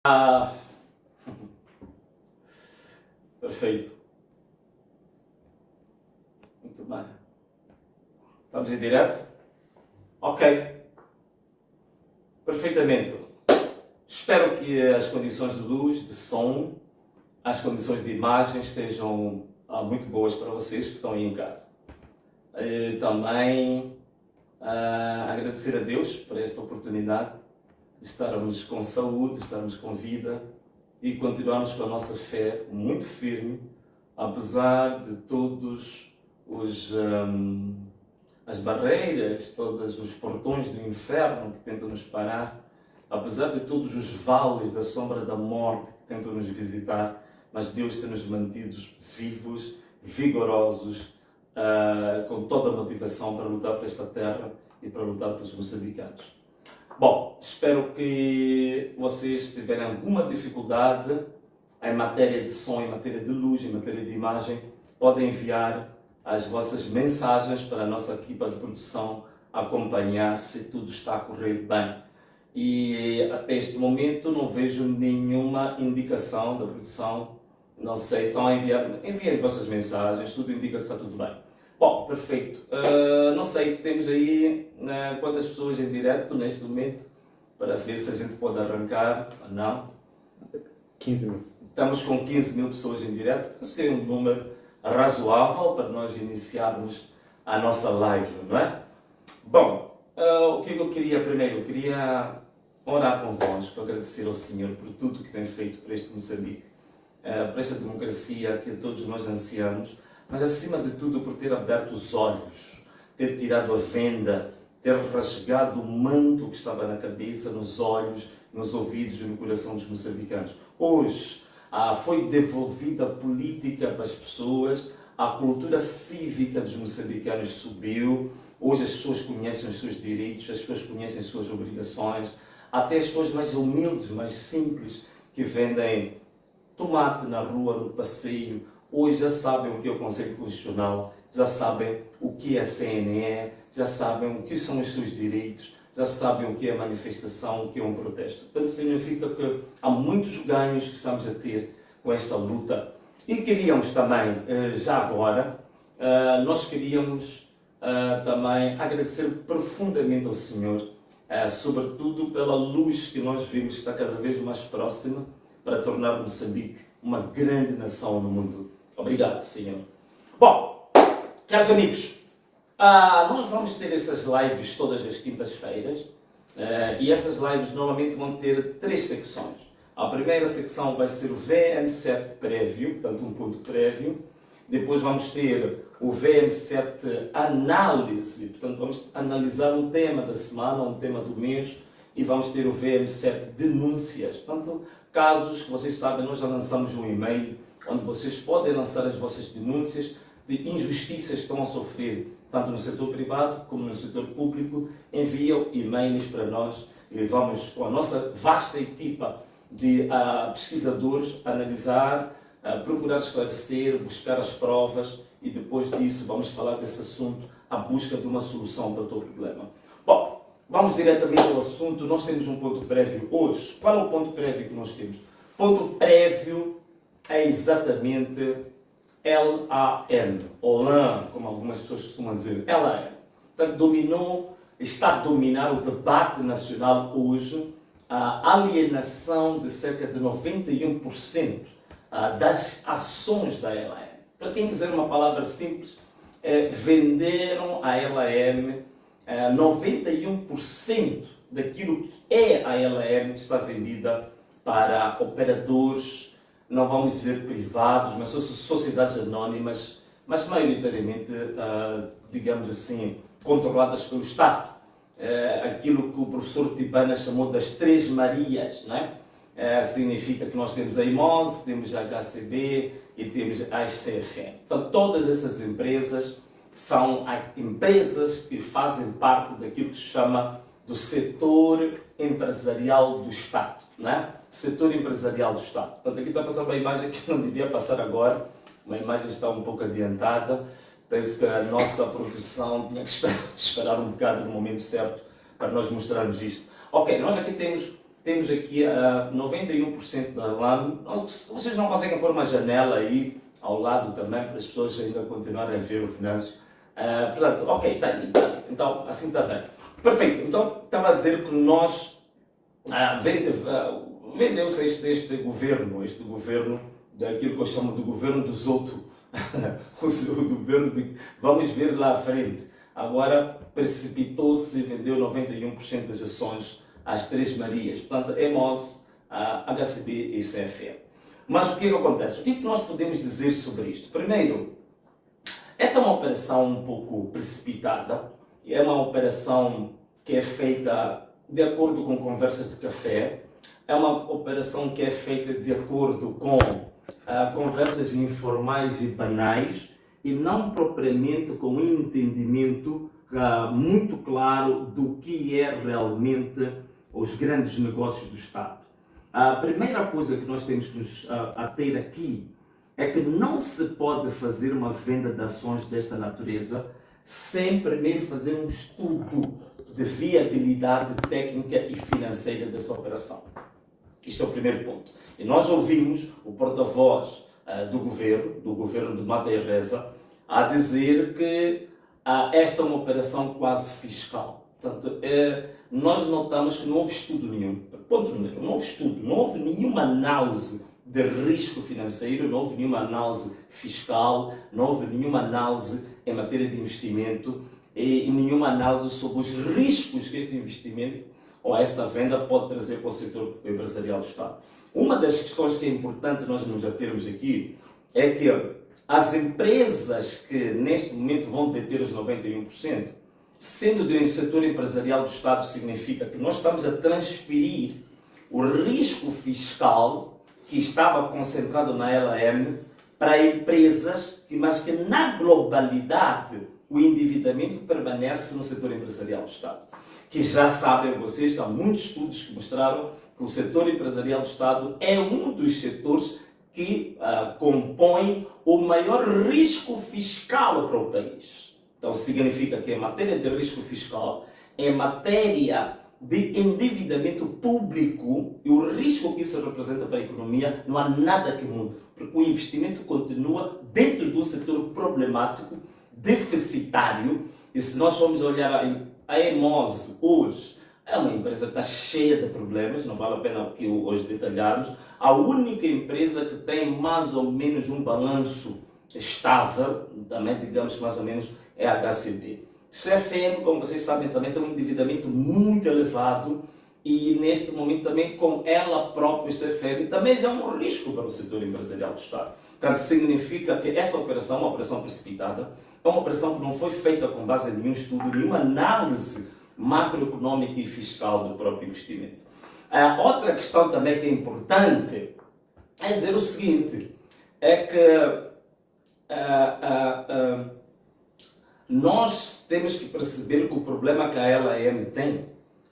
Ah, perfeito. Muito bem. Estamos em direto? Ok. Perfeitamente. Espero que as condições de luz, de som, as condições de imagem estejam muito boas para vocês que estão aí em casa. Também agradecer a Deus por esta oportunidade de estarmos com saúde, de estarmos com vida e continuarmos com a nossa fé muito firme, apesar de todos as barreiras, todos os portões do inferno que tentam nos parar, apesar de todos os vales da sombra da morte que tentam nos visitar, mas Deus tem nos mantido vivos, vigorosos, com toda a motivação para lutar por esta terra e para lutar pelos moçambicanos. Bom, espero que vocês tiverem alguma dificuldade em matéria de som, em matéria de luz, em matéria de imagem, podem enviar as vossas mensagens para a nossa equipa de produção acompanhar se tudo está a correr bem. E até este momento não vejo nenhuma indicação da produção, não sei, estão a enviem as vossas mensagens, tudo indica que está tudo bem. Bom, perfeito. Não sei, temos aí quantas pessoas em direto neste momento, para ver se a gente pode arrancar ou não. 15 mil. Estamos com 15 mil pessoas em direto, penso que é um número razoável para nós iniciarmos a nossa live, não é? Bom, o que eu queria primeiro? Eu queria orar convosco, agradecer ao Senhor por tudo que tem feito por este Moçambique, por esta democracia que todos nós ansiamos, mas acima de tudo por ter aberto os olhos, ter tirado a venda, ter rasgado o manto que estava na cabeça, nos olhos, nos ouvidos e no coração dos moçambicanos. Hoje foi devolvida a política para as pessoas, a cultura cívica dos moçambicanos subiu, hoje as pessoas conhecem os seus direitos, as pessoas conhecem as suas obrigações, até as pessoas mais humildes, mais simples, que vendem tomate na rua, no passeio, hoje já sabem o que é o Conselho Constitucional, já sabem o que é a CNE, já sabem o que são os seus direitos, já sabem o que é a manifestação, o que é um protesto. Portanto, significa que há muitos ganhos que estamos a ter com esta luta. E queríamos também, já agora, nós queríamos também agradecer profundamente ao Senhor, sobretudo pela luz que nós vimos que está cada vez mais próxima para tornar Moçambique uma grande nação no mundo. Obrigado, Senhor. Bom, caros amigos, nós vamos ter essas lives todas as quintas-feiras e essas lives normalmente vão ter 3 secções. A primeira secção vai ser o VM7 prévio, portanto um ponto prévio. Depois vamos ter o VM7 análise, portanto vamos analisar um tema da semana, um tema do mês, e vamos ter o VM7 denúncias. Portanto, casos que vocês sabem, nós já lançamos um e-mail onde vocês podem lançar as vossas denúncias de injustiças que estão a sofrer, tanto no setor privado como no setor público. Enviam e-mails para nós e vamos, com a nossa vasta equipa de pesquisadores, analisar, procurar esclarecer, buscar as provas e depois disso vamos falar desse assunto, a busca de uma solução para o teu problema. Bom, vamos diretamente ao assunto. Nós temos um ponto prévio hoje. Qual é o ponto prévio que nós temos? O ponto prévio é exatamente LAM, ou LAM, como algumas pessoas costumam dizer, LAM. Portanto, está a dominar o debate nacional hoje a alienação de cerca de 91% das ações da LAM. Para quem quiser uma palavra simples, venderam a LAM, 91% daquilo que é a LAM está vendida para operadores, não vamos dizer privados, mas sociedades anónimas, mas maioritariamente, digamos assim, controladas pelo Estado. Aquilo que o professor Tibana chamou das 3 Marias, não é? Significa que nós temos a IMOSE, temos a HCB e temos a CFM. Então, todas essas empresas são empresas que fazem parte daquilo que se chama do setor empresarial do Estado, não é? Setor empresarial do Estado. Portanto, aqui está a passar uma imagem que não devia passar agora, uma imagem está um pouco adiantada. Penso que a nossa produção tinha que esperar um bocado no momento certo para nós mostrarmos isto. Ok, nós aqui temos temos aqui 91% da LAN. Vocês não conseguem pôr uma janela aí ao lado também para as pessoas ainda continuarem a ver o Venâncio. Portanto, ok, está aí. Então, assim está bem. Perfeito. Então, estava a dizer que nós vendeu-se este governo daquilo que eu chamo de governo do Zoto. O governo de vamos ver lá à frente. Agora precipitou-se e vendeu 91% das ações às Três Marias. Portanto, EMOS, HCB e CFE. Mas o que acontece? O que nós podemos dizer sobre isto? Primeiro, esta é uma operação um pouco precipitada. É uma operação que é feita de acordo com conversas de café. É uma operação que é feita de acordo com conversas informais e banais e não propriamente com um entendimento muito claro do que é realmente os grandes negócios do Estado. A primeira coisa que nós temos que nos ater aqui é que não se pode fazer uma venda de ações desta natureza sem primeiro fazer um estudo de viabilidade técnica e financeira dessa operação. Isto é o primeiro ponto. E nós ouvimos o porta-voz do governo de Matéria Reza, a dizer que esta é uma operação quase fiscal. Portanto, nós notamos que não houve estudo nenhum. Ponto número 1, não houve estudo, não houve nenhuma análise de risco financeiro, não houve nenhuma análise fiscal, não houve nenhuma análise em matéria de investimento e nenhuma análise sobre os riscos que este investimento ou esta venda pode trazer para o setor empresarial do Estado. Uma das questões que é importante nós nos atermos aqui é que as empresas que neste momento vão deter os 91%, sendo de um setor empresarial do Estado, significa que nós estamos a transferir o risco fiscal que estava concentrado na LAM para empresas, mas que na globalidade o endividamento permanece no setor empresarial do Estado. Que já sabem vocês que há muitos estudos que mostraram que o setor empresarial do Estado é um dos setores que compõe o maior risco fiscal para o país. Então significa que em matéria de risco fiscal, em matéria de endividamento público e o risco que isso representa para a economia, não há nada que mude, porque o investimento continua dentro de um setor problemático, deficitário, e se nós formos olhar a EMOS hoje, é uma empresa que está cheia de problemas, não vale a pena que hoje detalharmos. A única empresa que tem mais ou menos um balanço estável, também digamos que mais ou menos, é a HCB. CFM, como vocês sabem, também tem um endividamento muito elevado e neste momento também com ela própria, o CFM, também já é um risco para o setor empresarial do Estado. Portanto, significa que esta operação é uma operação precipitada, é uma operação que não foi feita com base em nenhum estudo, nenhuma análise macroeconômica e fiscal do próprio investimento. Outra questão também que é importante é dizer o seguinte, é que nós temos que perceber que o problema que a LAM tem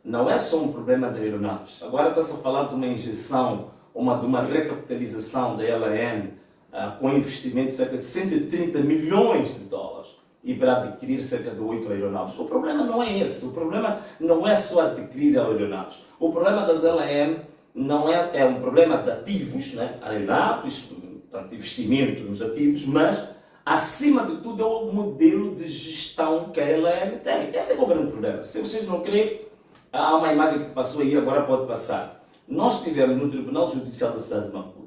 não é só um problema de aeronaves. Agora está-se a falar de uma injeção, de uma recapitalização da LAM com investimento de cerca de 130 milhões de dólares e para adquirir cerca de 8 aeronaves. O problema não é esse. O problema não é só adquirir aeronaves. O problema das LAM não é um problema de ativos, né? Aeronaves, portanto, investimento nos ativos, mas acima de tudo é o modelo de gestão que a LAM tem. Esse é o grande problema. Se vocês não creem, há uma imagem que passou aí, agora pode passar. Nós tivemos no Tribunal Judicial da cidade de Maputo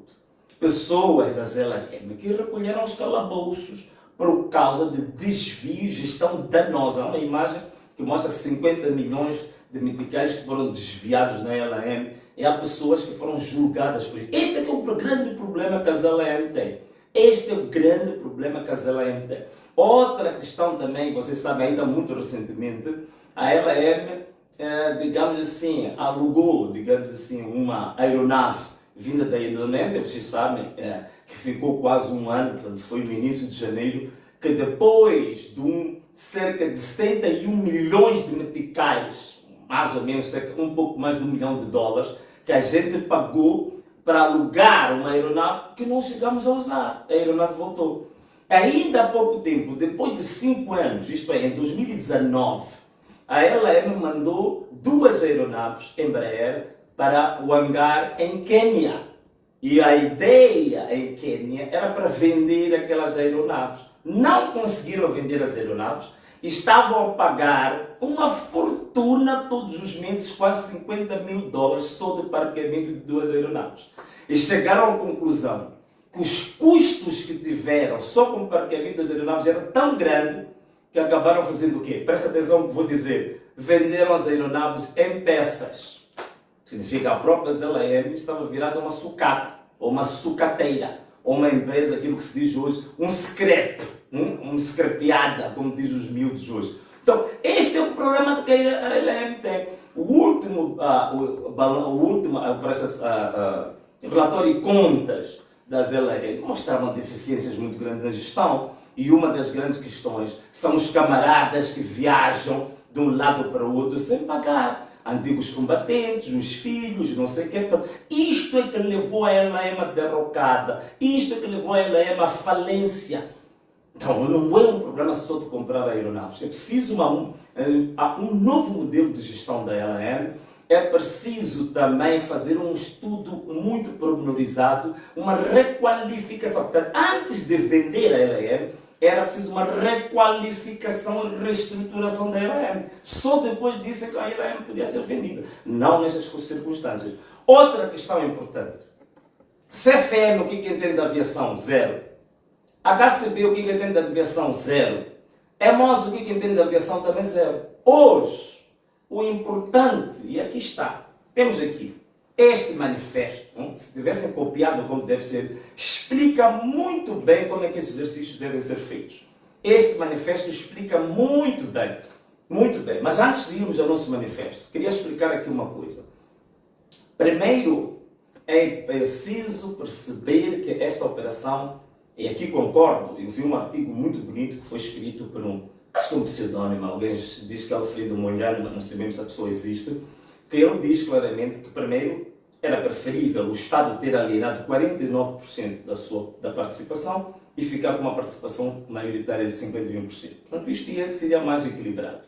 pessoas das LAM que recolheram os calabouços por causa de desvio e gestão danosa. Há uma imagem que mostra 50 milhões de meticais que foram desviados na LAM e há pessoas que foram julgadas por isso. Este é que é o grande problema que as LAM têm. Este é o grande problema que as LAM têm. Outra questão também, vocês sabem, ainda muito recentemente, a LAM, digamos assim, alugou, digamos assim, uma aeronave vinda da Indonésia, vocês sabem, que ficou quase um ano, portanto foi no início de janeiro, que depois de cerca de 71 milhões de meticais, mais ou menos, um pouco mais de $1 milhão, que a gente pagou para alugar uma aeronave que não chegamos a usar. A aeronave voltou. Ainda há pouco tempo, depois de 5 anos, isto é, em 2019, a LAM mandou 2 aeronaves Embraer para o hangar em Quênia. E a ideia em Quênia era para vender aquelas aeronaves. Não conseguiram vender as aeronaves, estavam a pagar uma fortuna todos os meses, quase $50.000 só de parqueamento de 2 aeronaves. E chegaram à conclusão que os custos que tiveram só com o parqueamento das aeronaves eram tão grandes que acabaram fazendo o quê? Presta atenção no que vou dizer. Venderam as aeronaves em peças. Significa que a própria ZLM estava virada uma sucata, ou uma sucateira, ou uma empresa, aquilo que se diz hoje, um scrap, uma scrapeada, como diz os miúdos hoje. Então, este é o problema que a LM tem. O último relatório de contas das LM mostravam deficiências muito grandes na gestão, e uma das grandes questões são os camaradas que viajam de um lado para o outro sem pagar. Antigos combatentes, os filhos, não sei o que. Então, isto é que levou a LM à derrocada. Isto é que levou a LM à falência. Então, não é um problema só de comprar aeronaves. É preciso um novo modelo de gestão da LM. É preciso também fazer um estudo muito pormenorizado, uma requalificação. Portanto, antes de vender a LM, era preciso uma requalificação e reestruturação da LM. Só depois disso é que a LM podia ser vendida. Não nestas circunstâncias. Outra questão importante. CFM, o que entende da aviação? Zero. HCB, o que entende da aviação? Zero. EMOS, o que entende da aviação? Também zero. Hoje, o importante, e aqui está, temos aqui, este manifesto, se tivessem copiado como deve ser, explica muito bem como é que esses exercícios devem ser feitos. Este manifesto explica muito bem, muito bem. Mas antes de irmos ao nosso manifesto, queria explicar aqui uma coisa. Primeiro, é preciso perceber que esta operação, e aqui concordo, eu vi um artigo muito bonito que foi escrito por acho que é um pseudónimo, alguém diz que é Alfredo Molhano, mas não sabemos se a pessoa existe, que ele diz claramente que, primeiro, era preferível o Estado ter alienado 49% da participação e ficar com uma participação maioritária de 51%. Portanto, isto seria mais equilibrado.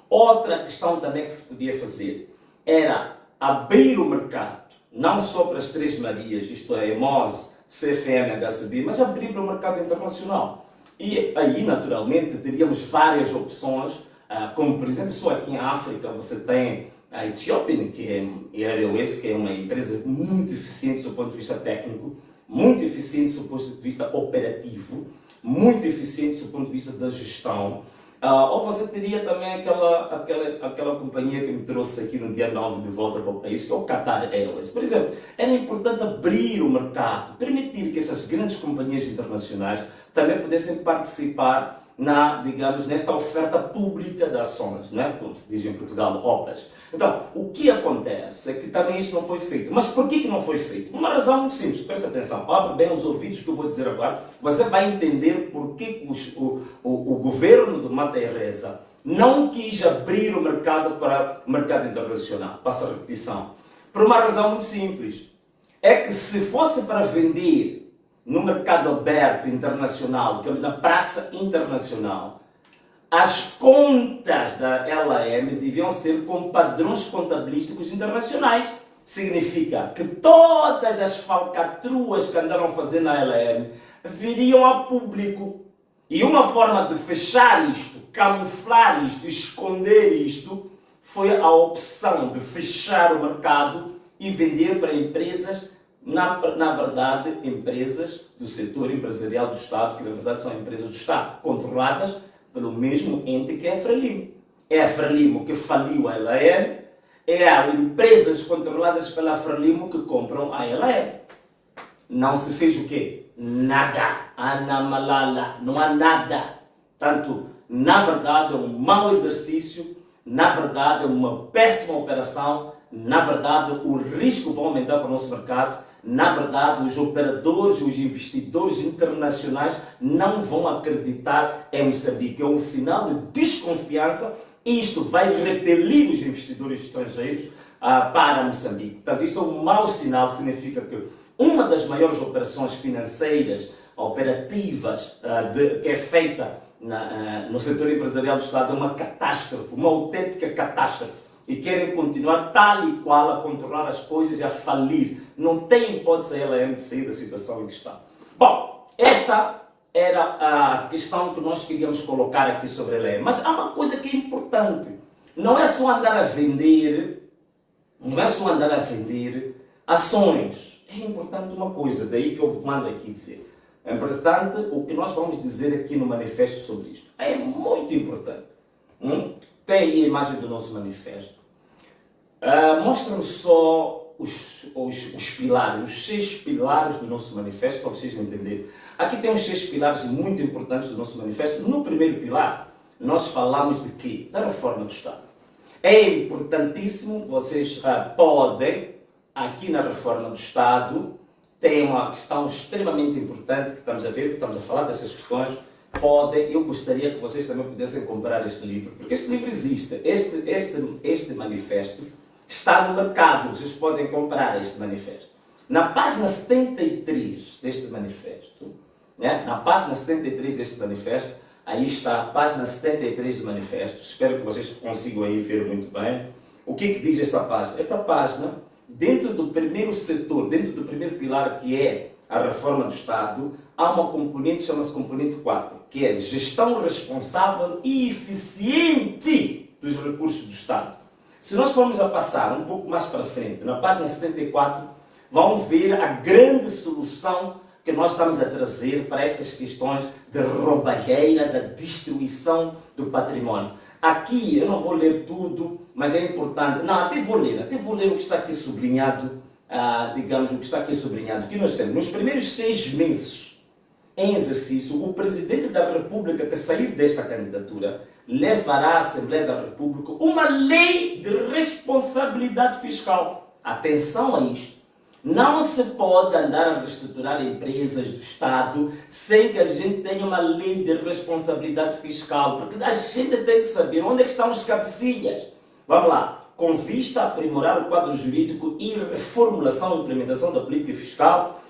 Outra questão também que se podia fazer era abrir o mercado, não só para as Três Marias, isto é, EMOS, CFM, HCB, mas abrir para o mercado internacional. E aí, naturalmente, teríamos várias opções, como, por exemplo, só aqui em África você tem a Ethiopian, que é a Airways, que é uma empresa muito eficiente do ponto de vista técnico, muito eficiente do ponto de vista operativo, muito eficiente do ponto de vista da gestão. Ou você teria também aquela companhia que me trouxe aqui no dia 9 de volta para o país, que é o Qatar Airways. Por exemplo, era importante abrir o mercado, permitir que essas grandes companhias internacionais também pudessem participar nesta oferta pública de ações, não é? Como se diz em Portugal, OPAs. Então, o que acontece é que também isto não foi feito. Mas por que não foi feito? Uma razão muito simples, presta atenção, abre bem os ouvidos que eu vou dizer agora, você vai entender por que o governo de Mata Reza não quis abrir o mercado para o mercado internacional. Passa a repetição. Por uma razão muito simples, é que se fosse para vender no mercado aberto internacional, digamos, na praça internacional, as contas da LAM deviam ser com padrões contabilísticos internacionais. Significa que todas as falcatruas que andaram a fazer na LAM viriam a público. E uma forma de fechar isto, camuflar isto, esconder isto, foi a opção de fechar o mercado e vender para empresas, na verdade, empresas do setor empresarial do Estado, que na verdade são empresas do Estado, controladas pelo mesmo ente que é a Frelimo. É a Frelimo que faliu a LAM, é as empresas controladas pela Frelimo que compram a LAM. Não se fez o quê? Nada. Anamalala. Não há nada. Portanto, na verdade, é um mau exercício, na verdade, é uma péssima operação, na verdade, o risco vai aumentar para o nosso mercado. Na verdade, os operadores, os investidores internacionais não vão acreditar em Moçambique. É um sinal de desconfiança e isto vai repelir os investidores estrangeiros para Moçambique. Portanto, isto é um mau sinal, significa que uma das maiores operações financeiras, operativas, que é feita no setor empresarial do Estado é uma catástrofe, uma autêntica catástrofe. e querem continuar tal e qual a controlar as coisas e a falir. Não tem hipótese a LM de sair da situação em que está. Bom, esta era a questão que nós queríamos colocar aqui sobre a LM. Mas há uma coisa que é importante. Não é só andar a vender, ações. É importante uma coisa, daí que eu mando aqui dizer. É importante o que nós vamos dizer aqui no manifesto sobre isto. É muito importante. Tem aí a imagem do nosso manifesto. Mostra-me só os pilares, os 6 pilares do nosso manifesto, para vocês entenderem. Aqui tem os 6 pilares muito importantes do nosso manifesto. No primeiro pilar, nós falamos de quê? Da reforma do Estado. É importantíssimo, vocês podem, aqui na reforma do Estado, tem uma questão extremamente importante que estamos a ver, que estamos a falar dessas questões. Eu gostaria que vocês também pudessem comprar este livro, porque este livro existe, este manifesto está no mercado, vocês podem comprar este manifesto. Na página 73 deste manifesto, na página 73 deste manifesto, aí está a página 73 do manifesto, espero que vocês consigam aí ver muito bem. O que diz esta página? Esta página, dentro do primeiro setor, dentro do primeiro pilar que é a reforma do Estado, há uma componente, chama-se componente 4, que é gestão responsável e eficiente dos recursos do Estado. Se nós formos a passar um pouco mais para frente, na página 74, vão ver a grande solução que nós estamos a trazer para estas questões de roubalheira, da destruição do património. Aqui, eu não vou ler tudo, mas é importante, até vou ler o que está aqui sublinhado, digamos, o que está aqui sublinhado, que nós temos, nos primeiros 6 meses em exercício, o Presidente da República que sair desta candidatura levará à Assembleia da República uma lei de responsabilidade fiscal. Atenção a isto. Não se pode andar a reestruturar empresas do Estado sem que a gente tenha uma lei de responsabilidade fiscal, porque a gente tem que saber onde é que estão os cabecilhas. Vamos lá. Com vista a aprimorar o quadro jurídico e reformulação e implementação da política fiscal,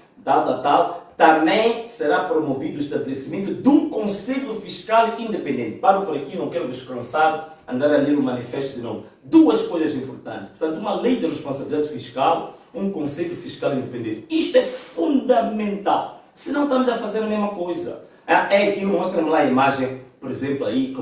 também será promovido o estabelecimento de um Conselho Fiscal independente. Paro por aqui, não quero descansar, andar a ler o manifesto de novo. 2 coisas importantes. Portanto, uma lei de responsabilidade fiscal, um Conselho Fiscal independente. Isto é fundamental. Senão estamos a fazer a mesma coisa. É aquilo, mostra-me lá a imagem, por exemplo, aí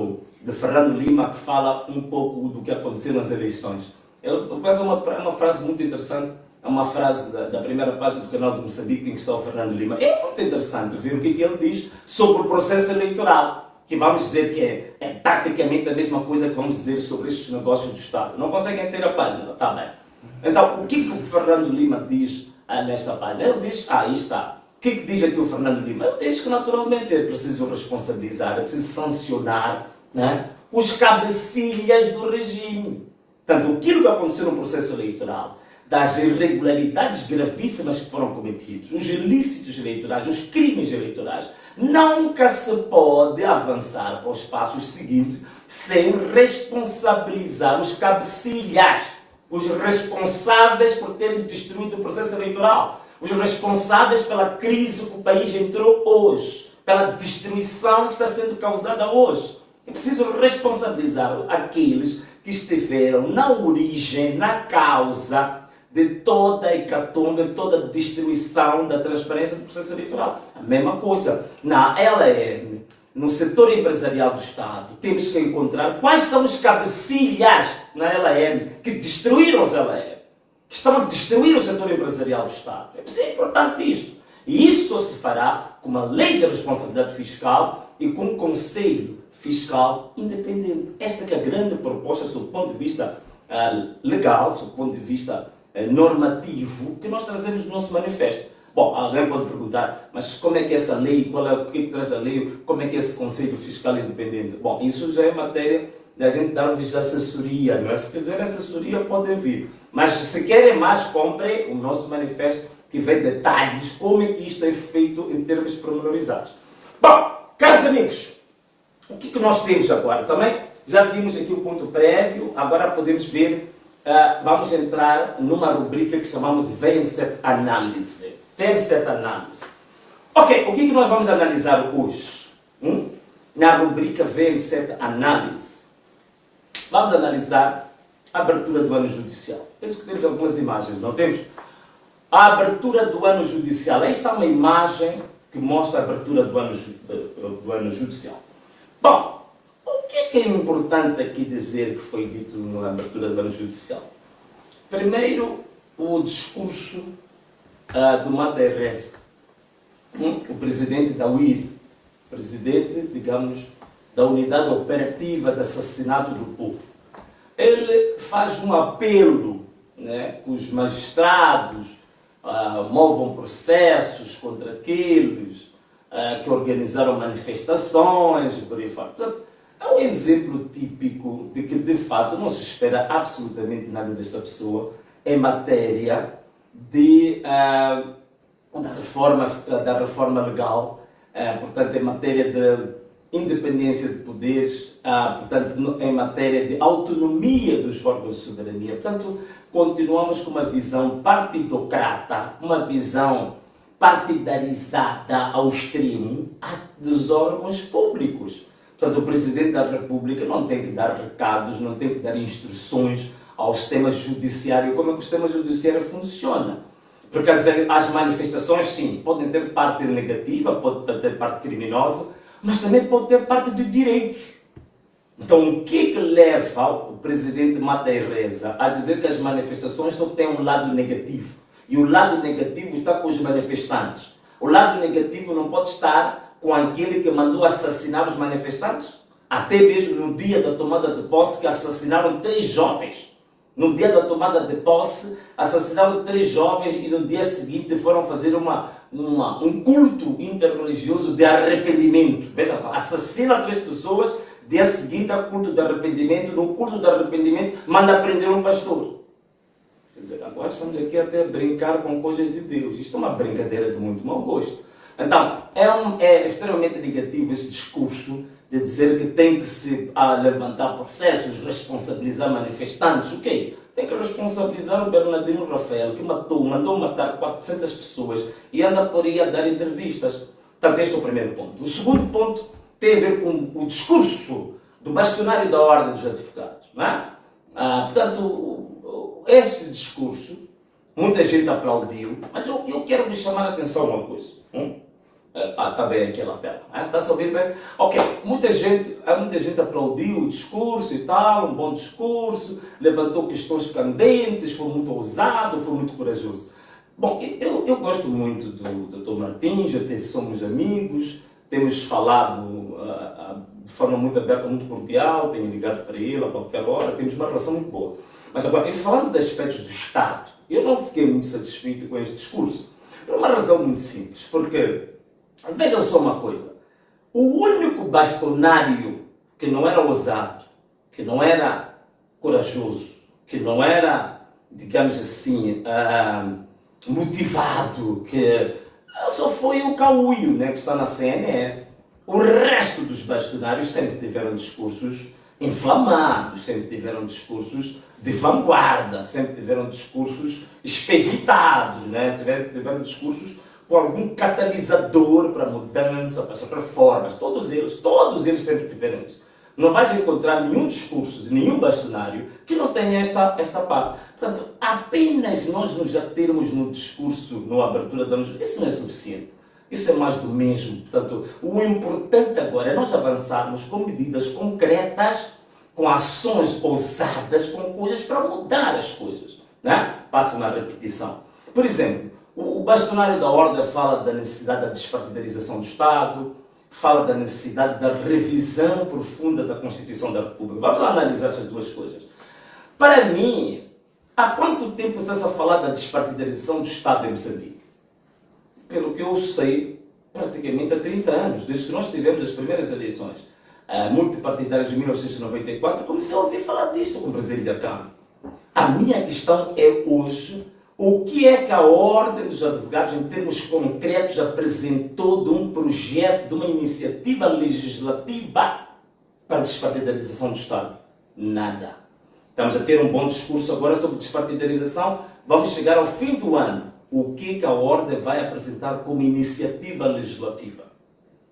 de Fernando Lima, que fala um pouco do que aconteceu nas eleições. Ele faz uma frase muito interessante, é uma frase da primeira página do canal de Moçambique, em que está o Fernando Lima. É muito interessante ver o que ele diz sobre o processo eleitoral, que vamos dizer que é praticamente a mesma coisa que vamos dizer sobre estes negócios do Estado. Não conseguem ter a página? Está bem. Então, o que o Fernando Lima diz nesta página? Ele diz, aí está. O que diz aqui o Fernando Lima? Ele diz que naturalmente é preciso responsabilizar, é preciso sancionar, os cabecilhas do regime. Portanto, aquilo que aconteceu no processo eleitoral, das irregularidades gravíssimas que foram cometidas, os ilícitos eleitorais, os crimes eleitorais, nunca se pode avançar para os passos seguintes sem responsabilizar os cabecilhas, os responsáveis por terem destruído o processo eleitoral, os responsáveis pela crise que o país entrou hoje, pela destruição que está sendo causada hoje. É preciso responsabilizar aqueles que estiveram na origem, na causa de toda a hecatombe, toda a destruição da transparência do processo eleitoral. A mesma coisa. Na LM, no setor empresarial do Estado, temos que encontrar quais são os cabecilhas na LM que destruíram os LM, que estão a destruir o setor empresarial do Estado. É importante isto. E isso só se fará com uma lei de responsabilidade fiscal e com um conselho fiscal independente. Esta que é a grande proposta, sob o ponto de vista legal, sob o ponto de vista normativo, que nós trazemos no nosso manifesto. Bom, alguém pode perguntar, mas como é que essa lei, o que traz a lei, como é que é esse Conselho Fiscal Independente? Bom, isso já é matéria da gente dar-lhes assessoria, não é? Se quiserem assessoria, podem vir. Mas se querem mais, comprem o nosso manifesto, que vê detalhes, como é que isto é feito em termos pormenorizados. Bom, caros amigos, o que nós temos agora? Também já vimos aqui o ponto prévio, agora podemos ver, vamos entrar numa rubrica que chamamos de VM7 Análise. VM7 Análise. Ok, o que nós vamos analisar hoje? Na rubrica VM7 Análise, vamos analisar a abertura do ano judicial. Penso que temos algumas imagens, não temos? A abertura do ano judicial. Esta é uma imagem que mostra a abertura do ano judicial. Bom, o que é importante aqui dizer que foi dito na abertura do ano judicial? Primeiro, o discurso do Matai Reza, o presidente da UIR, presidente, digamos, da Unidade Operativa de Assassinato do Povo. Ele faz um apelo, né, que os magistrados movam processos contra aqueles que organizaram manifestações e por aí fora. Portanto, é um exemplo típico de que, de fato, não se espera absolutamente nada desta pessoa em matéria da reforma legal, portanto, em matéria de independência de poderes, portanto, em matéria de autonomia dos órgãos de soberania. Portanto, continuamos com uma visão partidocrata, uma visão partidarizada ao extremo dos órgãos públicos. Portanto, o Presidente da República não tem que dar recados, não tem que dar instruções ao sistema judiciário, como é que o sistema judiciário funciona. Porque as manifestações, sim, podem ter parte negativa, podem ter parte criminosa, mas também pode ter parte de direitos. Então, o que leva o presidente Matai Reza a dizer que as manifestações só têm um lado negativo? E o lado negativo está com os manifestantes. O lado negativo não pode estar com aquele que mandou assassinar os manifestantes? Até mesmo no dia da tomada de posse, que assassinaram 3 jovens. No dia da tomada de posse, assassinaram 3 jovens e no dia seguinte foram fazer um culto interreligioso de arrependimento. Veja, assassinam 3 pessoas, dia seguinte há culto de arrependimento, no culto de arrependimento manda prender um pastor. Quer dizer, agora estamos aqui até a brincar com coisas de Deus. Isto é uma brincadeira de muito mau gosto. Então, é extremamente negativo esse discurso de dizer que tem que se levantar processos, responsabilizar manifestantes. O que é isso? Tem que responsabilizar o Bernardino Rafael, que mandou matar 400 pessoas e anda por aí a dar entrevistas. Portanto, este é o primeiro ponto. O segundo ponto tem a ver com o discurso do bastonário da Ordem dos Advogados. Não é? Portanto, este discurso, muita gente aplaudiu, mas eu quero vos chamar a atenção a uma coisa. Está bem aqui a lapela. Está a ouvir bem? Ok, muita gente aplaudiu o discurso e tal, um bom discurso, levantou questões candentes, foi muito ousado, foi muito corajoso. Bom, eu gosto muito do Dr. Martins, até somos amigos, temos falado de forma muito aberta, muito cordial, tenho ligado para ele a qualquer hora, temos uma relação muito boa. Mas agora, falando de aspectos do Estado, eu não fiquei muito satisfeito com este discurso, por uma razão muito simples, porque vejam só uma coisa, o único bastonário que não era ousado, que não era corajoso, que não era, digamos assim, motivado, que só foi o Cauio, né, que está na CNN. O resto dos bastonários sempre tiveram discursos inflamados, sempre tiveram discursos de vanguarda, sempre tiveram discursos espevitados, né, tiveram discursos com algum catalisador para mudança, para reformas. Todos eles sempre tiveram isso. Não vais encontrar nenhum discurso de nenhum bastonário que não tenha esta parte. Portanto, apenas nós nos atermos no discurso, na abertura da noite, isso não é suficiente. Isso é mais do mesmo. Portanto, o importante agora é nós avançarmos com medidas concretas, com ações ousadas, com coisas para mudar as coisas. Né? Passa na repetição. Por exemplo, o bastonário da Ordem fala da necessidade da despartidarização do Estado, fala da necessidade da revisão profunda da Constituição da República. Vamos analisar essas duas coisas. Para mim, há quanto tempo está-se a falar da despartidarização do Estado em Moçambique? Pelo que eu sei, praticamente há 30 anos, desde que nós tivemos as primeiras eleições multipartidárias de 1994, comecei a ouvir falar disso com o presidente da Câmara. A minha questão é hoje, o que é que a Ordem dos Advogados, em termos concretos, apresentou de um projeto, de uma iniciativa legislativa para a despartidarização do Estado? Nada. Estamos a ter um bom discurso agora sobre despartidarização. Vamos chegar ao fim do ano. O que a Ordem vai apresentar como iniciativa legislativa?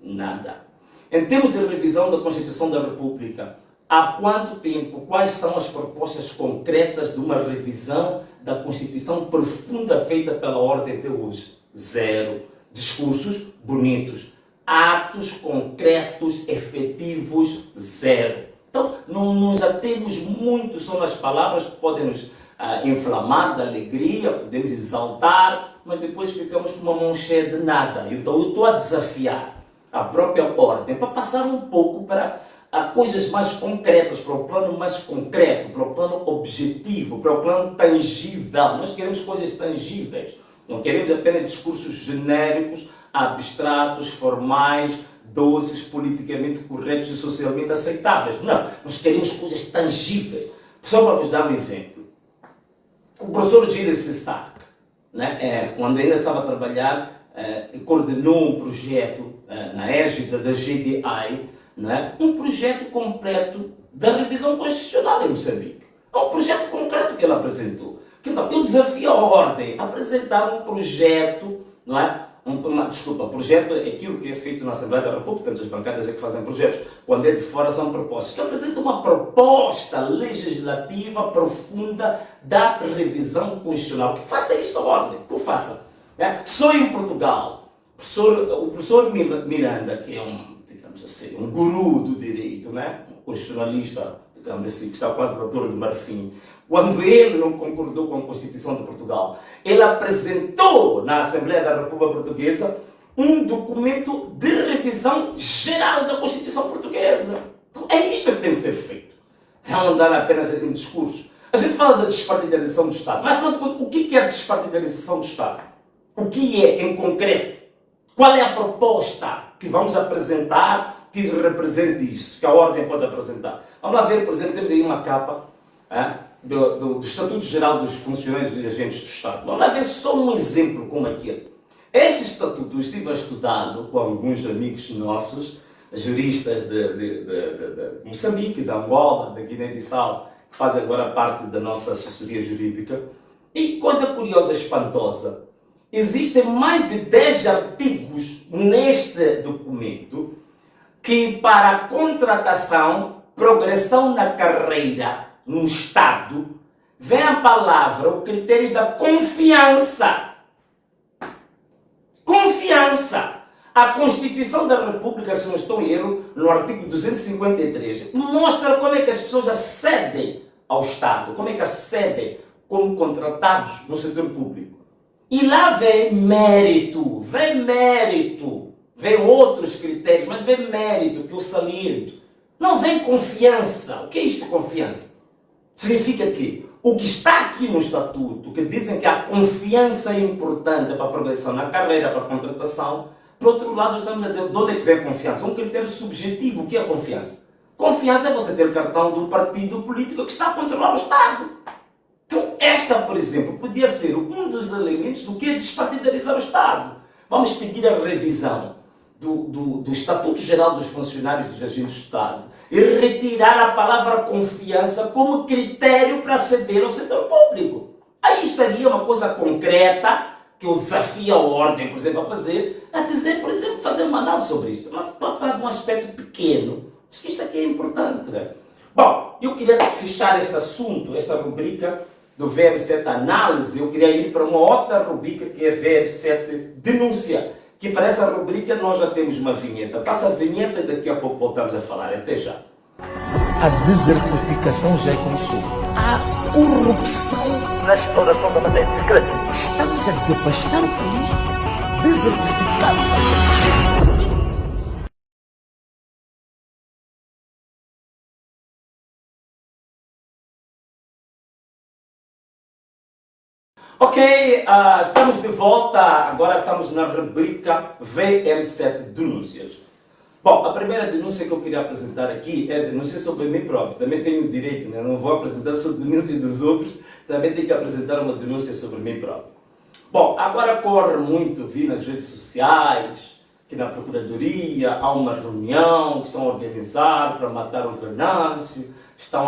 Nada. Em termos de revisão da Constituição da República, Há quanto tempo? Quais são as propostas concretas de uma revisão da Constituição profunda feita pela ordem até hoje? Zero. Discursos bonitos. Atos concretos, efetivos, zero. Então, não nos atemos muito só nas palavras que podem nos inflamar de alegria, podemos exaltar, mas depois ficamos com uma mão cheia de nada. Então, eu estou a desafiar a própria ordem para passar um pouco para coisas mais concretas, para o plano mais concreto, para o plano objetivo, para o plano tangível. Nós queremos coisas tangíveis. Não queremos apenas discursos genéricos, abstratos, formais, doces, politicamente corretos e socialmente aceitáveis. Não, nós queremos coisas tangíveis. Só para vos dar um exemplo. O professor Gilles Stark, né, quando ainda estava a trabalhar, coordenou um projeto na égide da GDI, né, um projeto completo da revisão constitucional em Moçambique. É um projeto concreto que ele apresentou. Então, eu desafio a ordem a apresentar um projeto, não é? Projeto é aquilo que é feito na Assembleia da República, tanto as bancadas é que fazem projetos, quando é de fora são propostas, que apresenta uma proposta legislativa profunda da revisão constitucional, que faça isso a ordem, que o faça. Né? Só em Portugal, o professor Miranda, que é digamos assim, um guru do direito, né? Um constitucionalista, digamos assim, que está quase na Torre do Marfim, quando ele não concordou com a Constituição de Portugal, ele apresentou na Assembleia da República Portuguesa um documento de revisão geral da Constituição Portuguesa. Então, é isto que tem que ser feito. Não andar apenas em discursos. A gente fala da despartidarização do Estado, mas afinal de contas, o que é a despartidarização do Estado? O que é em concreto? Qual é a proposta que vamos apresentar que represente isso, que a ordem pode apresentar? Vamos lá ver, por exemplo, temos aí uma capa do Estatuto Geral dos Funcionários e Agentes do Estado. Vamos lá ver só um exemplo como aquele. Este estatuto eu estive a estudá-lo com alguns amigos nossos, juristas de Moçambique, de Angola, da Guiné-Bissau, que fazem agora parte da nossa assessoria jurídica. E coisa curiosa, espantosa, existem mais de 10 artigos neste documento que para a contratação, progressão na carreira no Estado, vem a palavra, o critério da confiança. Confiança. A Constituição da República, se não estou em erro, no artigo 253, mostra como é que as pessoas acedem ao Estado, como é que acedem como contratados no setor público. E lá vem mérito, vem outros critérios, mas vem mérito, que eu saliento. Não vem confiança. O que é isto, confiança? Significa que o que está aqui no Estatuto, que dizem que a confiança é importante para a progressão na carreira, para a contratação, por outro lado, estamos a dizer de onde é que vem a confiança? Um critério subjetivo. O que é a confiança? Confiança é você ter o cartão de um partido político que está a controlar o Estado. Então, esta, por exemplo, podia ser um dos elementos do que é despartidarizar o Estado. Vamos pedir a revisão do Estatuto Geral dos Funcionários e dos Agentes do Estado e retirar a palavra confiança como critério para aceder ao setor público. Aí estaria uma coisa concreta que eu desafio a ordem, por exemplo, a dizer, por exemplo, fazer uma análise sobre isto. Mas para falar de um aspecto pequeno, mas que isto aqui é importante, né? Bom, eu queria fechar este assunto, esta rubrica do VM7 Análise, eu queria ir para uma outra rubrica que é VM7 Denúncia, que para essa rubrica nós já temos uma vinheta. Passa a vinheta e daqui a pouco voltamos a falar. Até já. A desertificação já começou. A corrupção na exploração da matéria secreta. Estamos a devastar o país, desertificado. Ok, estamos de volta, agora estamos na rubrica VM7 Denúncias. Bom, a primeira denúncia que eu queria apresentar aqui é a denúncia sobre mim próprio. Também tenho o direito, né? Não vou apresentar só denúncia dos outros, também tenho que apresentar uma denúncia sobre mim próprio. Bom, agora corre muito, vi nas redes sociais, que na Procuradoria há uma reunião que estão a organizar para matar o Venâncio, estão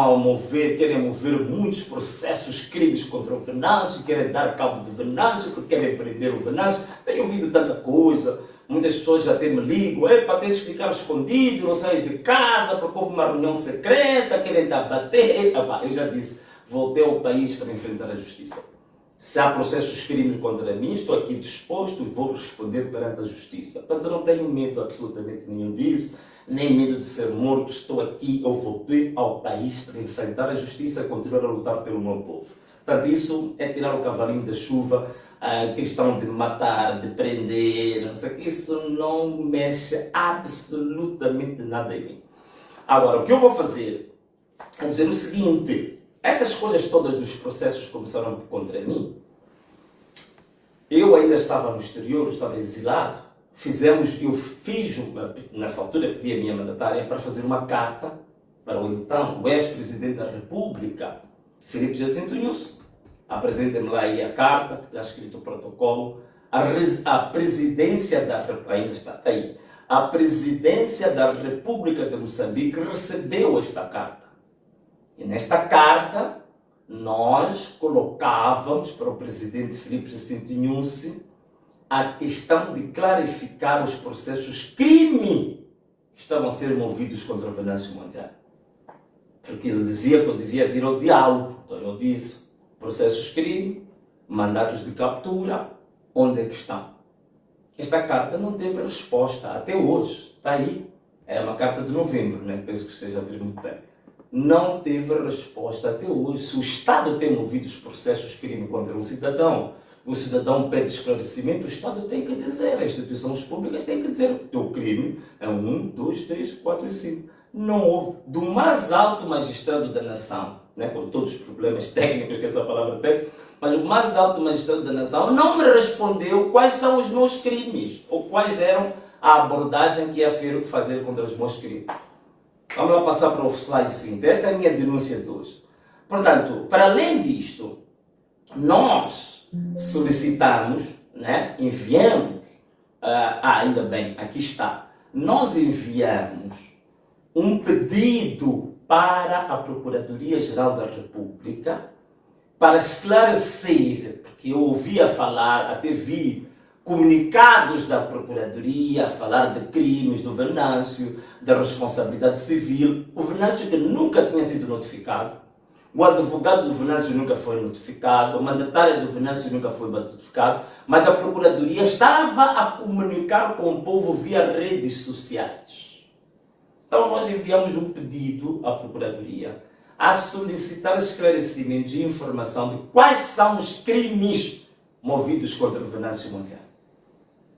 querem mover muitos processos, crimes contra o Venâncio, querem dar cabo do Venâncio, porque querem prender o Venâncio. Tenho ouvido tanta coisa, muitas pessoas já até me ligam, epa, tens que ficar escondido, não saias de casa, porque houve uma reunião secreta, querem te abater. Epa, eu já disse, voltei ao país para enfrentar a justiça. Se há processos de crime contra mim, estou aqui disposto e vou responder perante a justiça. Portanto, eu não tenho medo absolutamente nenhum disso, nem medo de ser morto. Estou aqui, eu voltei ao país para enfrentar a justiça e continuar a lutar pelo meu povo. Portanto, isso é tirar o cavalinho da chuva, a questão de matar, de prender, não sei, isso não mexe absolutamente nada em mim. Agora, o que eu vou fazer é dizer o seguinte: essas coisas todas dos processos começaram contra mim. Eu ainda estava no exterior, estava exilado. Eu fiz, nessa altura, pedi a minha mandatária para fazer uma carta para o então, o ex-presidente da República, Filipe Jacinto Inhosse. Apresenta-me lá aí a carta, que está escrito o protocolo. A presidência da República, ainda está aí, a presidência da República de Moçambique recebeu esta carta. E nesta carta, nós colocávamos para o presidente Filipe Jacinto Inhosse a questão de clarificar os processos crime que estavam a ser movidos contra o Venâncio Mondlane. Porque ele dizia que eu devia vir ao diálogo. Então eu disse, processos crime, mandatos de captura, onde é que estão? Esta carta não teve resposta até hoje. Está aí. É uma carta de novembro, né? Penso que esteja a ver muito bem. Não teve resposta até hoje. Se o Estado tem movido os processos de crime contra um cidadão, o cidadão pede esclarecimento, o Estado tem que dizer, as instituições públicas têm que dizer, o teu crime é 1, 2, 3, 4 e 5. Não houve. Do mais alto magistrado da nação, né, com todos os problemas técnicos que essa palavra tem, mas o mais alto magistrado da nação não me respondeu quais são os meus crimes, ou quais eram a abordagem que ia fazer contra os meus crimes. Vamos lá passar para o slide seguinte. Esta é a minha denúncia de hoje. Portanto, para além disto, nós solicitamos, né, enviamos, ainda bem, aqui está, nós enviamos um pedido para a Procuradoria-Geral da República para esclarecer, porque eu ouvia falar, até vi comunicados da Procuradoria a falar de crimes do Venâncio, da responsabilidade civil. O Venâncio que nunca tinha sido notificado, o advogado do Venâncio nunca foi notificado, a mandatária do Venâncio nunca foi notificado, mas a Procuradoria estava a comunicar com o povo via redes sociais. Então nós enviamos um pedido à Procuradoria a solicitar esclarecimentos e informação de quais são os crimes movidos contra o Venâncio Mondlane.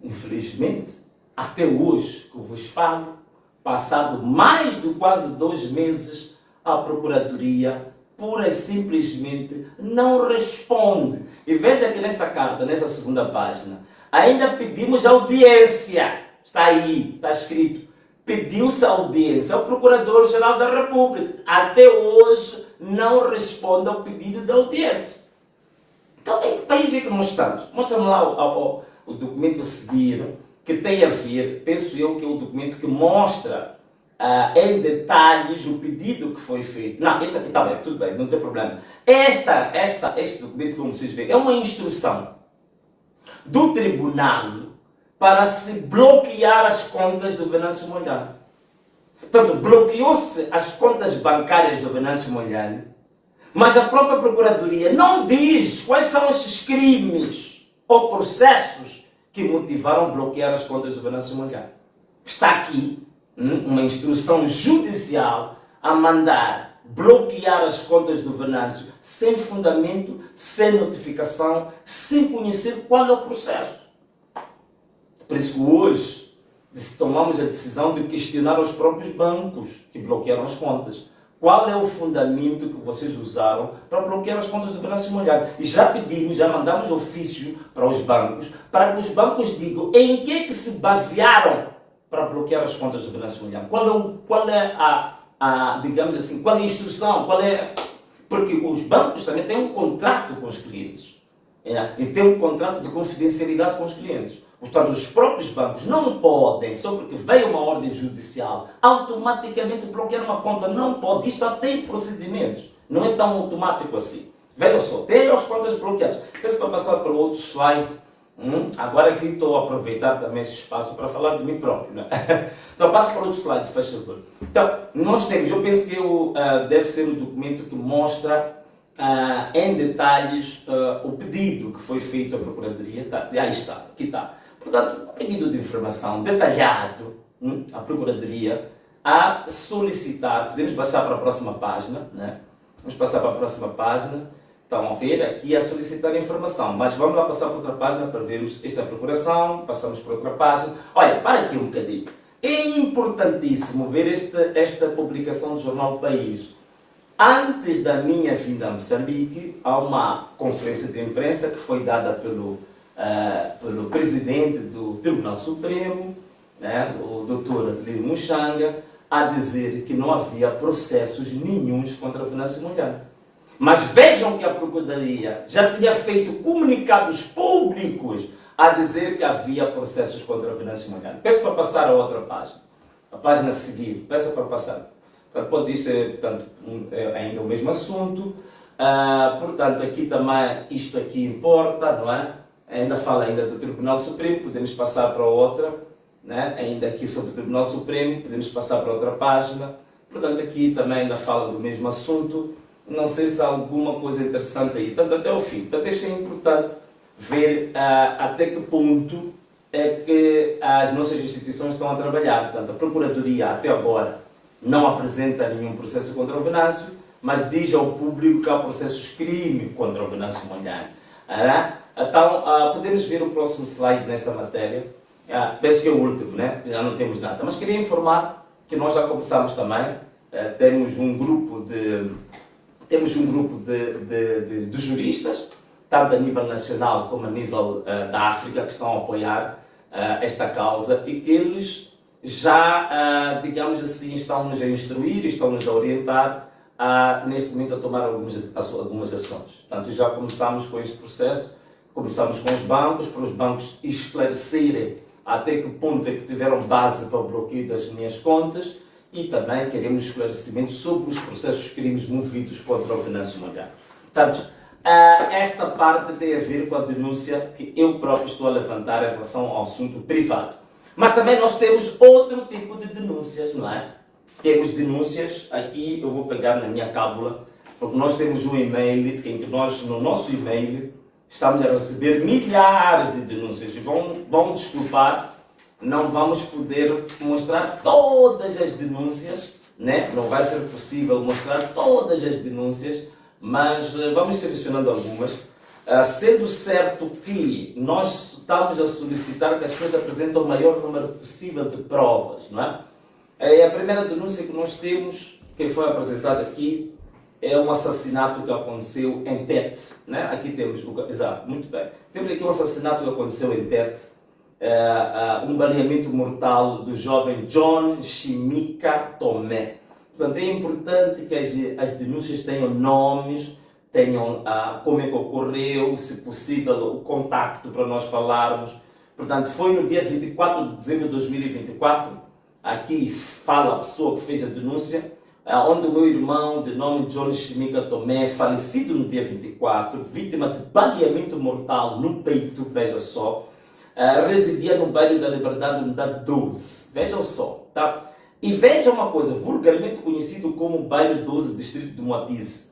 Infelizmente, até hoje que eu vos falo, passado mais de quase 2 meses, a Procuradoria pura e simplesmente não responde. E veja que nesta carta, nessa segunda página, ainda pedimos audiência. Está aí, está escrito. Pediu-se audiência ao Procurador-Geral da República. Até hoje não responde ao pedido de audiência. Então, em que país é que nós estamos? Mostra-me lá o documento a seguir, que tem a ver, penso eu, que é o documento que mostra em detalhes o pedido que foi feito. Não, este aqui está bem, tudo bem, não tem problema. Este documento, como vocês veem, é uma instrução do tribunal para se bloquear as contas do Venâncio Mondlane. Portanto, bloqueou-se as contas bancárias do Venâncio Mondlane, mas a própria Procuradoria não diz quais são esses crimes ou processos que motivaram bloquear as contas do Venâncio Mondlane. Está aqui uma instrução judicial a mandar bloquear as contas do Venâncio sem fundamento, sem notificação, sem conhecer qual é o processo. Por isso hoje tomamos a decisão de questionar os próprios bancos que bloquearam as contas. Qual é o fundamento que vocês usaram para bloquear as contas do Venâncio Mondlane? E já pedimos, já mandamos ofício para os bancos, para que os bancos digam em que se basearam para bloquear as contas do Venâncio Mondlane. Qual é digamos assim, qual é a instrução? Porque os bancos também têm um contrato com os clientes. E têm um contrato de confidencialidade com os clientes. Portanto, os próprios bancos não podem, só porque veio uma ordem judicial, automaticamente bloquear uma conta. Não pode. Isto tem procedimentos. Não é tão automático assim. Veja só, tem as contas bloqueadas. Peço para passar para o outro slide, Agora aqui estou a aproveitar também esse espaço para falar de mim próprio. Né? Então passo para outro slide, faz favor. Então, nós temos, eu penso que deve ser o documento que mostra em detalhes o pedido que foi feito à Procuradoria. Tá, aí está, aqui está. Portanto, um pedido de informação detalhado à Procuradoria a solicitar, podemos passar para a próxima página, né? Vamos passar para a próxima página. Estão a ver aqui a solicitar informação, mas vamos lá passar para outra página para vermos esta procuração, passamos para outra página. Olha, para aqui um bocadinho. É importantíssimo ver esta publicação do jornal País. Antes da minha vinda a Moçambique, há uma conferência de imprensa que foi dada pelo presidente do Tribunal Supremo, né, o Dr. Adelino Muxanga, a dizer que não havia processos nenhuns contra Venâncio Mondlane. Mas vejam que a Procuradoria já tinha feito comunicados públicos a dizer que havia processos contra Venâncio Mondlane. Peço para passar a outra página. A página a seguir. Peço para passar. Pode ser ainda o mesmo assunto. Portanto, aqui também, isto aqui importa, não é? Ainda fala ainda do Tribunal Supremo. Podemos passar para outra. Né? Ainda aqui sobre o Tribunal Supremo. Podemos passar para outra página. Portanto, aqui também ainda fala do mesmo assunto. Não sei se há alguma coisa interessante aí, tanto até o fim. Portanto, isto é importante ver até que ponto é que as nossas instituições estão a trabalhar. Portanto, a Procuradoria até agora não apresenta nenhum processo contra o Venâncio, mas diz ao público que há processos de crime contra o Venâncio Mondlane. Então, podemos ver o próximo slide nessa matéria. Penso que é o último, né? Já não temos nada. Mas queria informar que nós já começamos também. Temos um grupo de juristas, tanto a nível nacional como a nível da África, que estão a apoiar esta causa e que eles já, digamos assim, estão-nos a instruir, estão-nos a orientar neste momento a tomar algumas ações. Portanto, já começamos com este processo, começamos com os bancos, para os bancos esclarecerem até que ponto é que tiveram base para o bloqueio das minhas contas. E também queremos esclarecimento sobre os processos de crimes movidos contra o Venâncio Mondlane. Portanto, esta parte tem a ver com a denúncia que eu próprio estou a levantar em relação ao assunto privado. Mas também nós temos outro tipo de denúncias, não é? Temos denúncias, aqui eu vou pegar na minha cábula, porque nós temos um e-mail em que nós, no nosso e-mail, estamos a receber milhares de denúncias. E vão desculpar, não vamos poder mostrar todas as denúncias, né? Não vai ser possível mostrar todas as denúncias, mas vamos selecionando algumas, sendo certo que nós estamos a solicitar que as pessoas apresentem o maior número possível de provas, não é? A primeira denúncia que nós temos, que foi apresentada aqui, é um assassinato que aconteceu em Tete, né? Aqui temos, exato, muito bem, temos aqui um assassinato que aconteceu em Tete, um baleamento mortal do jovem John Chimika Tomé. Portanto, é importante que as denúncias tenham nomes, tenham como é que ocorreu, se possível, o contacto para nós falarmos. Portanto, foi no dia 24 de dezembro de 2024, aqui fala a pessoa que fez a denúncia, onde o meu irmão, de nome John Chimika Tomé, falecido no dia 24, vítima de baleamento mortal no peito, veja só, residia no bairro da Liberdade, unidade 12. Vejam só, tá? E veja uma coisa, vulgarmente conhecido como bairro 12, distrito de Moatize,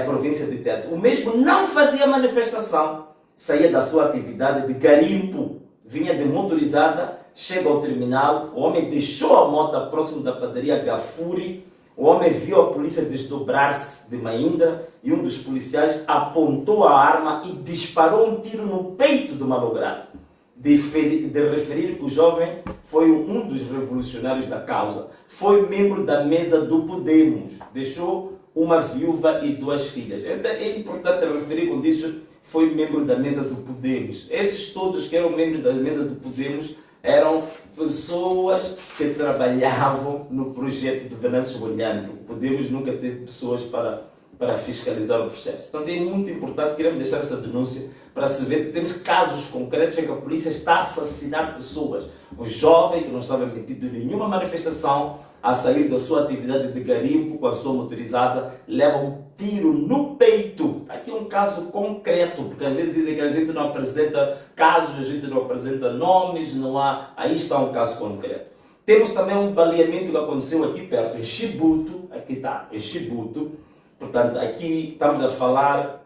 província de Tete. O mesmo não fazia manifestação, saía da sua atividade de garimpo, vinha de motorizada, chega ao terminal, o homem deixou a moto próximo da padaria Gafuri, o homem viu a polícia desdobrar-se de Mahindra e um dos policiais apontou a arma e disparou um tiro no peito do malogrado. De referir que o jovem foi um dos revolucionários da causa. Foi membro da mesa do Podemos. Deixou uma viúva e 2 filhas. É importante referir quando diz foi membro da mesa do Podemos. Esses todos que eram membros da mesa do Podemos eram pessoas que trabalhavam no projeto do Venâncio Mondlane. O Podemos nunca teve pessoas para fiscalizar o processo. Portanto, é muito importante, queremos deixar essa denúncia para se ver que temos casos concretos em que a polícia está a assassinar pessoas. O jovem que não estava metido em nenhuma manifestação, a sair da sua atividade de garimpo com a sua motorizada, leva um tiro no peito. Aqui é um caso concreto, porque às vezes dizem que a gente não apresenta casos, a gente não apresenta nomes, não há. Aí está um caso concreto. Temos também um baleamento que aconteceu aqui perto, em Chibuto. Aqui está, em Chibuto. Portanto, aqui estamos a falar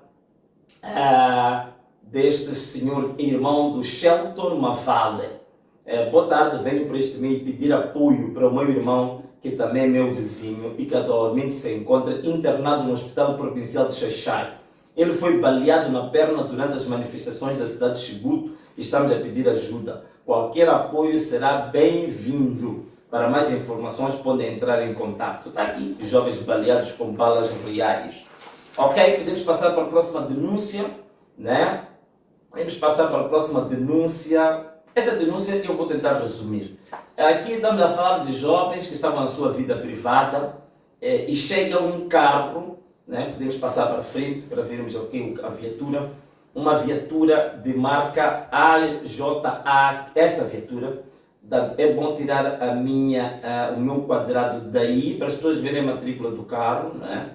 deste senhor irmão do Shelton Mafale. Boa tarde, venho por este meio pedir apoio para o meu irmão, que também é meu vizinho e que atualmente se encontra internado no Hospital Provincial de Xai-Xai. Ele foi baleado na perna durante as manifestações da cidade de Chibuto e estamos a pedir ajuda. Qualquer apoio será bem-vindo. Para mais informações podem entrar em contato. Está aqui, jovens baleados com balas reais. Ok, podemos passar para a próxima denúncia, né? Vamos passar para a próxima denúncia. Essa denúncia eu vou tentar resumir. Aqui estamos a falar de jovens que estavam na sua vida privada e chega um carro, né? Podemos passar para frente para vermos aqui a viatura. Uma viatura de marca AJA. Esta viatura, é bom tirar o meu quadrado daí para as pessoas verem a matrícula do carro, né?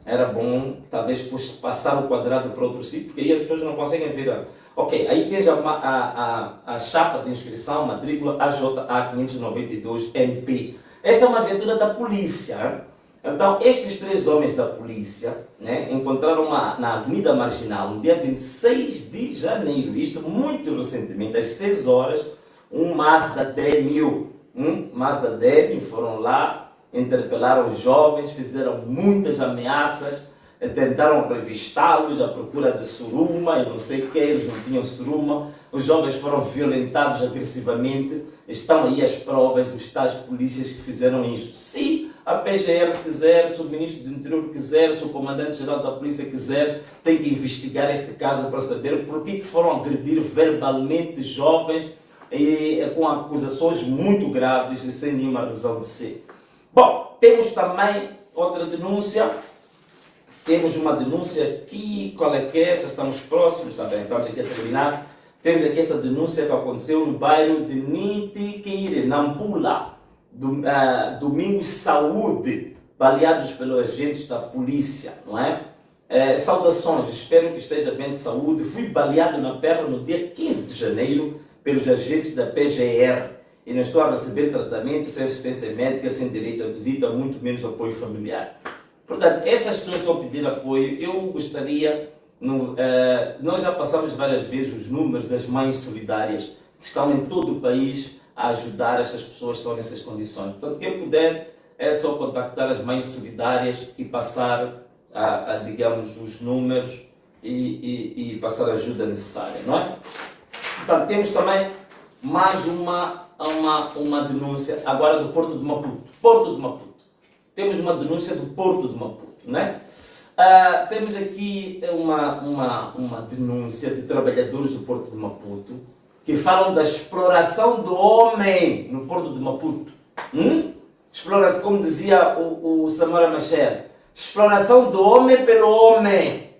Era bom talvez passar o quadrado para outro sítio, porque aí as pessoas não conseguem ver. Ok, aí tens a chapa de inscrição, matrícula AJA 592 MP. Esta é uma viatura da polícia. Então, estes três homens da polícia, né, encontraram na Avenida Marginal, no dia 26 de janeiro, isto muito recentemente, às 6 horas, um Mazda D1000. Mazda D1000, foram lá, interpelaram os jovens, fizeram muitas ameaças, tentaram revistá-los à procura de suruma e não sei o que, eles não tinham suruma. Os jovens foram violentados agressivamente. Estão aí as provas dos tais polícias que fizeram isto. Se a PGR quiser, se o Ministro do Interior quiser, se o Comandante-Geral da Polícia quiser, tem que investigar este caso para saber por que foram agredir verbalmente jovens com acusações muito graves e sem nenhuma razão de ser. Bom, temos também outra denúncia. Temos uma denúncia aqui, qual é que é? Já estamos próximos, sabe? Estamos aqui a terminar. Temos aqui essa denúncia que aconteceu no bairro de Nitiqueire, Nampula. Domingos Saúde, baleados pelos agentes da polícia, não é? Saudações, espero que esteja bem de saúde. Fui baleado na perna no dia 15 de janeiro pelos agentes da PGR e não estou a receber tratamento, sem assistência médica, sem direito à visita, muito menos apoio familiar. Portanto, essas pessoas estão a pedir apoio. Eu gostaria, nós já passamos várias vezes os números das mães solidárias que estão em todo o país a ajudar essas pessoas que estão nessas condições. Portanto, quem puder é só contactar as mães solidárias e passar, digamos, os números e passar a ajuda necessária, não é? Portanto, temos também mais uma denúncia agora do Porto de Maputo. Porto de Maputo. Temos uma denúncia do Porto de Maputo, né? Temos aqui uma denúncia de trabalhadores do Porto de Maputo que falam da exploração do homem no Porto de Maputo. Exploração, como dizia o Samora Machel, exploração do homem pelo homem.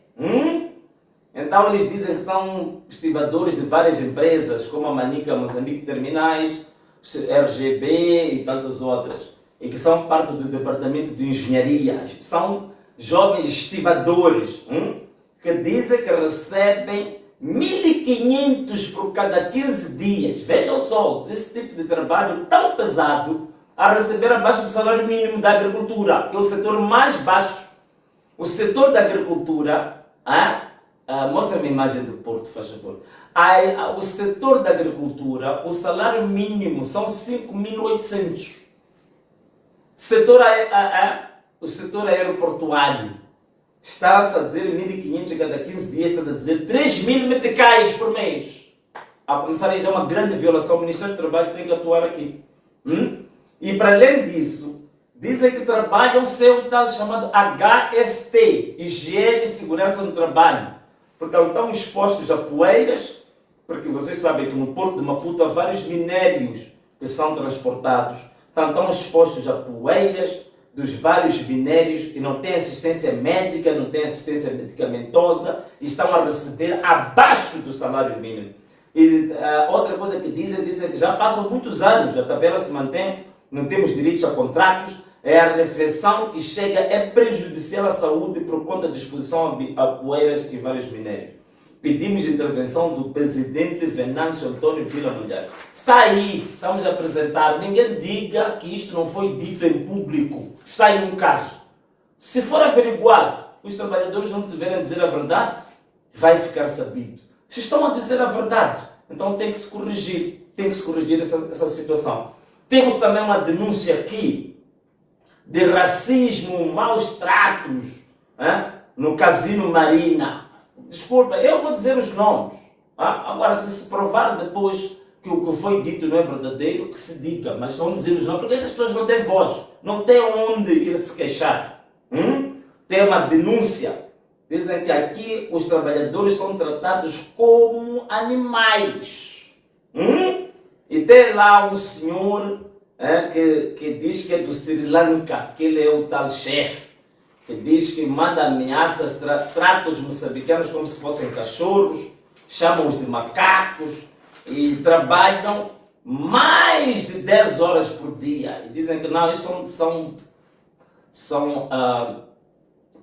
Então eles dizem que são estivadores de várias empresas, como a Manica Moçambique Terminais, RGB e tantas outras, e que são parte do departamento de engenharia. São jovens estivadores que dizem que recebem 1.500 por cada 15 dias. Vejam só, esse tipo de trabalho tão pesado a receber abaixo do salário mínimo da agricultura, que é o setor mais baixo. O setor da agricultura, mostra-me a imagem do Porto, faz favor. O setor da agricultura, o salário mínimo são 5.800. O setor aeroportuário está-se a dizer 1.500 a cada 15 dias, está a dizer 3.000 meticais por mês. A começar aí já uma grande violação. O Ministério do Trabalho tem que atuar aqui. E para além disso, dizem que trabalham sem um tal chamado HST, Higiene e Segurança no Trabalho. Portanto, estão expostos a poeiras, porque vocês sabem que no Porto de Maputo há vários minérios que são transportados. Estão expostos a poeiras dos vários minérios e não têm assistência médica, não têm assistência medicamentosa e estão a receber abaixo do salário mínimo. E outra coisa que dizem que já passam muitos anos, a tabela se mantém não temos direitos a contratos, é a refeição que chega é prejudicial à saúde por conta da exposição a poeiras e vários minérios. Pedimos intervenção do presidente Venâncio Antônio Vila Mulher. Está aí, estamos a apresentar. Ninguém diga que isto não foi dito em público. Está aí um caso. Se for averiguado, os trabalhadores não tiverem a dizer a verdade, vai ficar sabido. Se estão a dizer a verdade, então tem que se corrigir. Tem que se corrigir essa situação. Temos também uma denúncia aqui de racismo, maus tratos, no Casino Marina. Desculpa, eu vou dizer os nomes. Agora, se provar depois que o que foi dito não é verdadeiro, que se diga, mas vamos dizer os nomes, porque essas pessoas não têm voz, não têm onde ir se queixar. Tem uma denúncia. Dizem que aqui os trabalhadores são tratados como animais. E tem lá um senhor que diz que é do Sri Lanka, que ele é o tal chefe, que diz que manda ameaças, trata os moçambicanos como se fossem cachorros, chamam-os de macacos e trabalham mais de 10 horas por dia. E dizem que não, isso são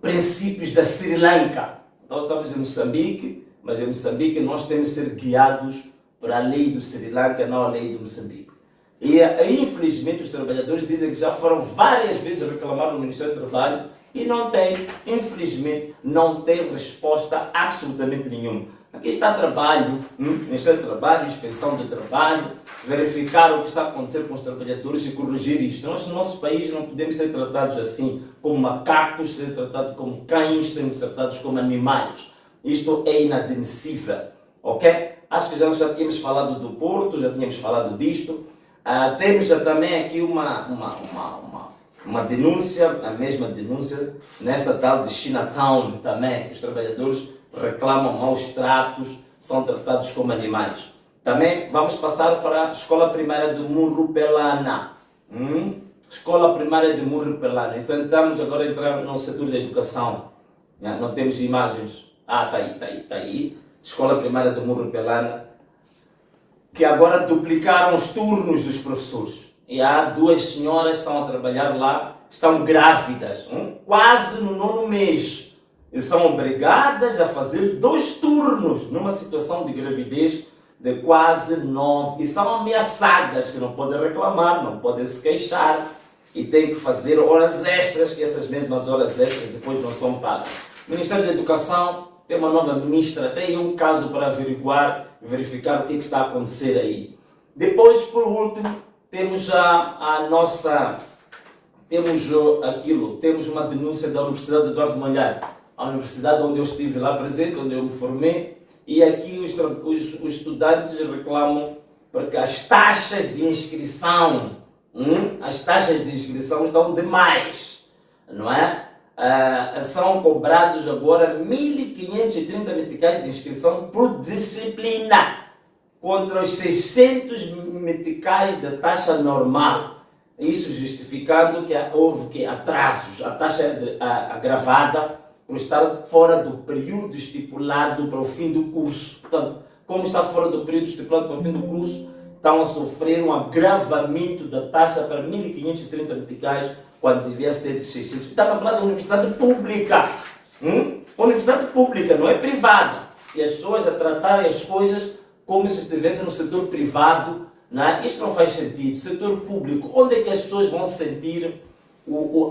princípios da Sri Lanka. Então estamos em Moçambique, mas em Moçambique nós temos que ser guiados para a lei do Sri Lanka, não a lei do Moçambique. E infelizmente os trabalhadores dizem que já foram várias vezes reclamar no Ministério do Trabalho e não tem, infelizmente, não tem resposta absolutamente nenhuma. Aqui está trabalho, Ministério do Trabalho, Inspeção de Trabalho, verificar o que está acontecendo com os trabalhadores e corrigir isto. Nós, no nosso país, não podemos ser tratados assim, como macacos, ser tratados como cães, sermos tratados como animais. Isto é inadmissível, ok? Acho que já tínhamos falado do Porto, já tínhamos falado disto. Temos já também aqui uma denúncia, a mesma denúncia, nesta tal de Chinatown também. Os trabalhadores reclamam maus tratos, são tratados como animais. Também vamos passar para a Escola Primária do Murupelana. Escola Primária do Murupelana. Então estamos agora a entrar no setor da educação. Não temos imagens. Está aí. Escola Primária do Murupelana, que agora duplicaram os turnos dos professores. E há 2 senhoras que estão a trabalhar lá, estão grávidas, quase no 9º mês. E são obrigadas a fazer 2 turnos numa situação de gravidez de quase 9. E são ameaçadas que não podem reclamar, não podem se queixar e têm que fazer horas extras, que essas mesmas horas extras depois não são pagas. O Ministério da Educação tem uma nova ministra, tem um caso para averiguar e verificar o que está a acontecer aí. Depois, por último, temos temos uma denúncia da Universidade de Eduardo Mondlane, a universidade onde eu estive lá presente, onde eu me formei, e aqui os estudantes reclamam porque as taxas de inscrição, estão demais, não é? São cobrados agora 1.530 meticais de inscrição por disciplina, contra os 600 meticais da taxa normal. Isso justificando que houve atrasos, a taxa agravada por estar fora do período estipulado para o fim do curso. Portanto, como está fora do período estipulado para o fim do curso, estão a sofrer um agravamento da taxa para 1.530 meticais, quando devia ser de 600. Estava a falar da universidade pública. Universidade pública, não é privada. E as pessoas a tratarem as coisas como se estivessem no setor privado. Não, isto não faz sentido. Setor público, onde é que as pessoas vão sentir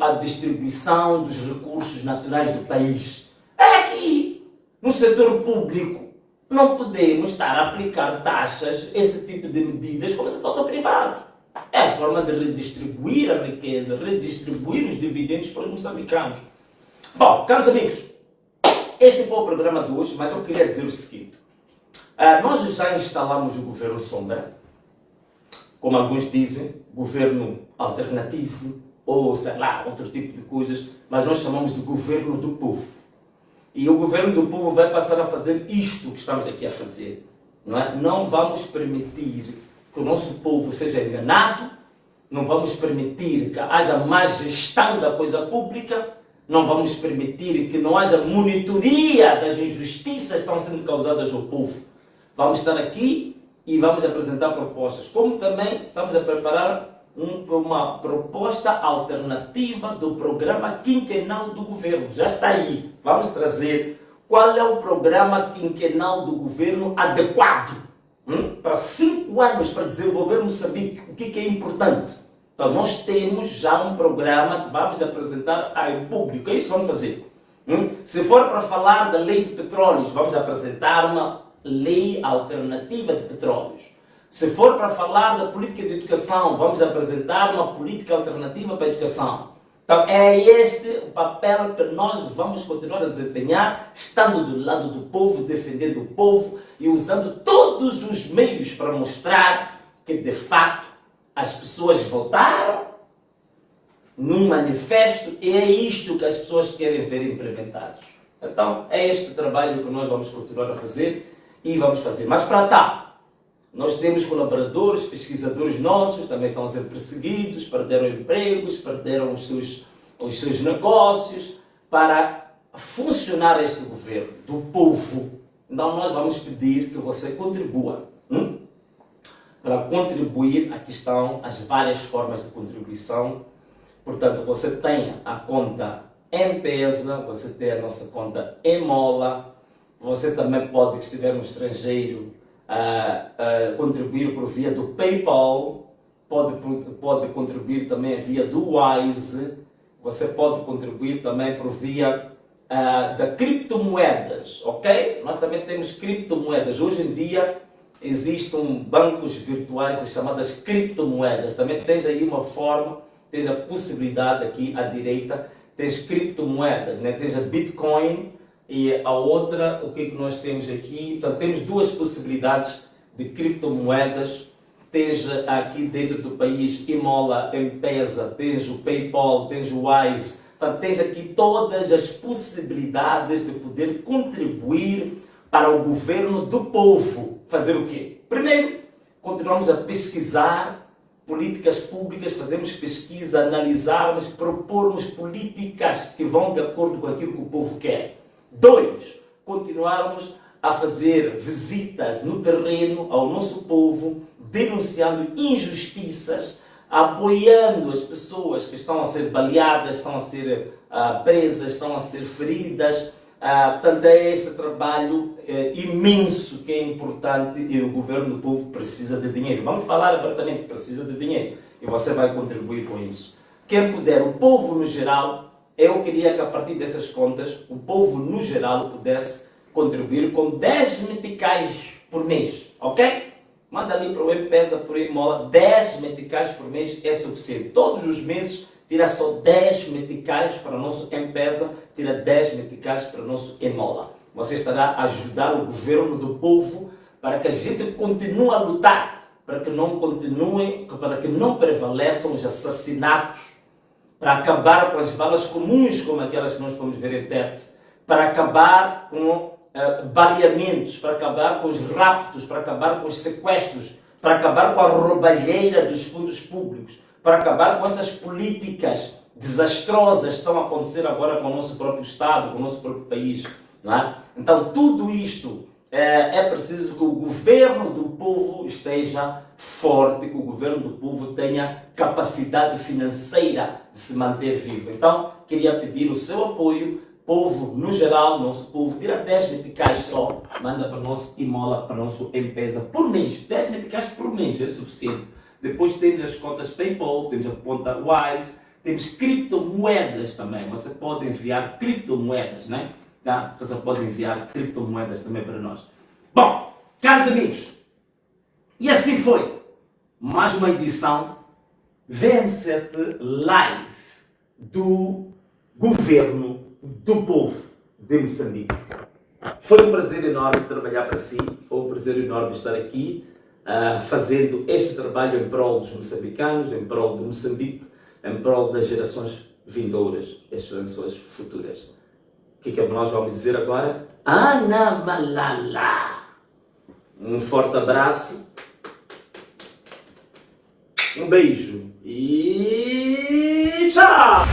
a distribuição dos recursos naturais do país? É aqui, no setor público. Não podemos estar a aplicar taxas, esse tipo de medidas, como se fosse o privado. É a forma de redistribuir a riqueza, redistribuir os dividendos para os moçambicanos. Bom, caros amigos, este foi o programa de hoje, mas eu queria dizer o seguinte. Nós já instalamos o governo sombra, como alguns dizem, governo alternativo, ou sei lá, outro tipo de coisas, mas nós chamamos de governo do povo. E o governo do povo vai passar a fazer isto que estamos aqui a fazer. Não é? Não vamos permitir que o nosso povo seja enganado, não vamos permitir que haja má gestão da coisa pública, não vamos permitir que não haja monitoria das injustiças que estão sendo causadas ao povo. Vamos estar aqui e vamos apresentar propostas, como também estamos a preparar uma proposta alternativa do programa quinquenal do governo. Já está aí. Vamos trazer qual é o programa quinquenal do governo adequado para 5 anos para desenvolver Moçambique. O que é importante? Então, nós temos já um programa que vamos apresentar ao público. É isso que vamos fazer. Se for para falar da lei de petróleos, vamos apresentar uma lei alternativa de petróleos. Se for para falar da política de educação, vamos apresentar uma política alternativa para a educação. Então, é este o papel que nós vamos continuar a desempenhar, estando do lado do povo, defendendo o povo e usando todos os meios para mostrar que, de fato, as pessoas votaram num manifesto e é isto que as pessoas querem ver implementado. Então, é este trabalho que nós vamos continuar a fazer e vamos fazer. Mas para tal, nós temos colaboradores, pesquisadores nossos, também estão a ser perseguidos, perderam empregos, perderam os seus negócios para funcionar este governo do povo. Então nós vamos pedir que você contribua. Para contribuir, aqui estão as várias formas de contribuição. Portanto, você tem a conta M-Pesa, você tem a nossa conta Emola, você também pode, que estiver no estrangeiro, contribuir por via do PayPal, pode contribuir também via do Wise, você pode contribuir também por via da criptomoedas, ok? Nós também temos criptomoedas. Hoje em dia existem bancos virtuais de chamadas criptomoedas. Também tens aí uma forma, tens a possibilidade aqui à direita, tens criptomoedas, né? Tens a Bitcoin. E a outra, o que é que nós temos aqui? Portanto, temos duas possibilidades de criptomoedas. Tens aqui dentro do país Emola, M-Pesa, tens o PayPal, tens o Wise. Portanto, tens aqui todas as possibilidades de poder contribuir para o governo do povo. Fazer o quê? Primeiro, continuamos a pesquisar políticas públicas, fazemos pesquisa, analisarmos, propormos políticas que vão de acordo com aquilo que o povo quer. 2. Continuarmos a fazer visitas no terreno ao nosso povo, denunciando injustiças, apoiando as pessoas que estão a ser baleadas, estão a ser presas, estão a ser feridas. Portanto, é este trabalho imenso que é importante e o governo do povo precisa de dinheiro. Vamos falar abertamente que precisa de dinheiro e você vai contribuir com isso. Quem puder, o povo no geral. Eu queria que a partir dessas contas, o povo no geral pudesse contribuir com 10 meticais por mês, ok? Manda ali para o M-Pesa, por Emola, 10 meticais por mês é suficiente. Todos os meses tira só 10 meticais para o nosso M-Pesa, tira 10 meticais para o nosso Emola. Você estará a ajudar o governo do povo para que a gente continue a lutar, para que não prevaleçam os assassinatos, para acabar com as balas comuns como aquelas que nós fomos ver em Tete, para acabar com baleamentos, para acabar com os raptos, para acabar com os sequestros, para acabar com a roubalheira dos fundos públicos, para acabar com essas políticas desastrosas que estão a acontecer agora com o nosso próprio Estado, com o nosso próprio país. Não é? Então, tudo isto é preciso que o governo do povo esteja forte, que o governo do povo tenha capacidade financeira de se manter vivo. Então, queria pedir o seu apoio, povo no geral, nosso povo, tira 10 meticais só, manda para o nosso Emola, para o nosso M-Pesa por mês, 10 meticais por mês é suficiente. Depois temos as contas PayPal, temos a conta Wise, temos criptomoedas também, você pode enviar criptomoedas, né? Tá? Você pode enviar criptomoedas também para nós. Bom, caros amigos, e assim foi mais uma edição VM7 Live do Governo do Povo de Moçambique. Foi um prazer enorme trabalhar para si, foi um prazer enorme estar aqui fazendo este trabalho em prol dos moçambicanos, em prol de Moçambique, em prol das gerações vindouras, as gerações futuras. O que é que nós vamos dizer agora? Ana Malala! Um forte abraço, um beijo e tchau!